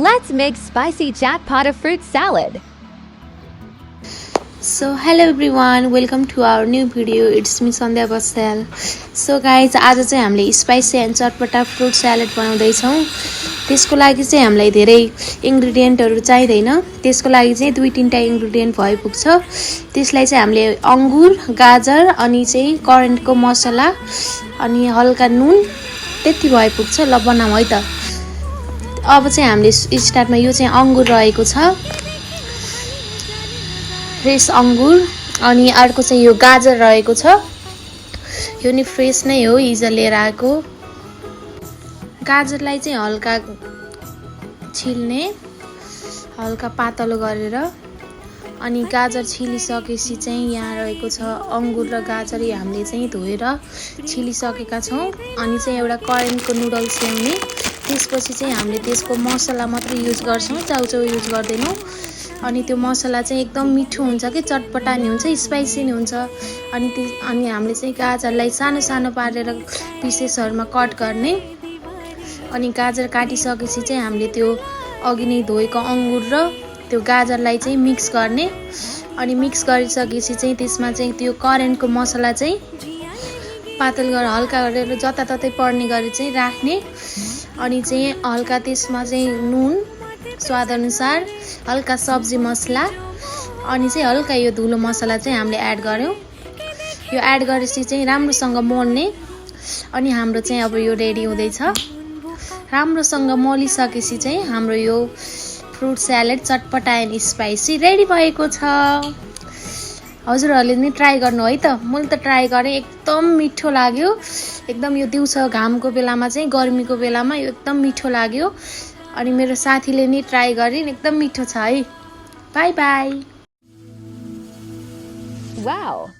Let's make spicy jackpot fruit salad. So hello everyone, welcome to our new video. It's me Sandhya Basel. So guys, आज चाहिँ हामीले spicy and चटपटा fruit salad बनाउँदै छौं। त्यसको लागि चाहिँ हामीलाई धेरै इन्ग्रेडिएन्टहरु चाहिदैन। त्यसको लागि चाहिँ 2-3टा इन्ग्रेडिएन्ट भइ पुग्छ। त्यसलाई चाहिँ हामीले अंगुर, गाजर अनि चाहिँ करेन्टको मसला अनि हल्का नुन त्यति भइ पुग्छ। ल बनाऊ है त। अब चाहिँ हामीले स्टार्टमा यो चाहिँ अंगुर रहेको छ। फ्रेश अंगुर अनि अर्को चाहिँ यो गाजर रहेको छ। यो नि फ्रेश नै हो, हिजो लिएर आएको। गाजरलाई चाहिँ हल्का छिल्ने, हल्का पातलो गरेर अनि गाजर छिलिसकेपछि चाहिँ यहाँ रहेको छ अंगुर र गाजर हामीले चाहिँ धोएर छिलिसकेका छौं। अनि चाहिँ एउटा करेन्टको नुडल्स ल्याउने। त्यसपछि चाहिँ हामीले त्यसको मसला मात्र युज गर्छौं, चाउचाउ युज गर्दैनौं। अनि त्यो मसला चाहिँ एकदम मिठो हुन्छ के चटपटा नि हुन्छ, स्पाइसी नि हुन्छ। अनि हामीले चाहिँ गाजरलाई सानो सानो पारेर पिसेसहरुमा कट गर्ने। अनि गाजर काटिसकेपछि चाहिँ हामीले त्यो अघि नै धोएको अंगुर र त्यो गाजरलाई चाहिँ मिक्स गर्ने। अनि मिक्स गरिसकेपछि चाहिँ त्यसमा चाहिँ त्यो करेन्टको मसला चाहिँ पातल गरेर हल्का गरेर जताततै पर्ने गरी चाहिँ राख्ने। अनि चाहिँ हल्का त्यसमा चाहिँ नुन स्वाद अनुसार, हल्का सब्जी मसला अनि चाहिँ हल्का यो धुलो मसला चाहिँ हामीले एड गर्यौं। यो एड गरेपछि चाहिँ राम्रोसँग मोल्ने। अनि हाम्रो चाहिँ अब यो रेडी हुँदैछ। राम्रोसँग मोलिसकेपछि चाहिँ हाम्रो यो फ्रुट स्यालेड चटपटा एन्ड स्पाइसी रेडी भएको छ। हजुरहरुले नि ट्राई गर्नु है त। मैले त ट्राई गरे, एकदम मिठो लाग्यो। एकदम यो दिउँसो घामको बेलामा चाहिँ गर्मीको बेलामा यो एकदम मिठो लाग्यो। अनि मेरो साथीले नि ट्राई गरिन्, एकदम मिठो छ है। Bye bye. Wow!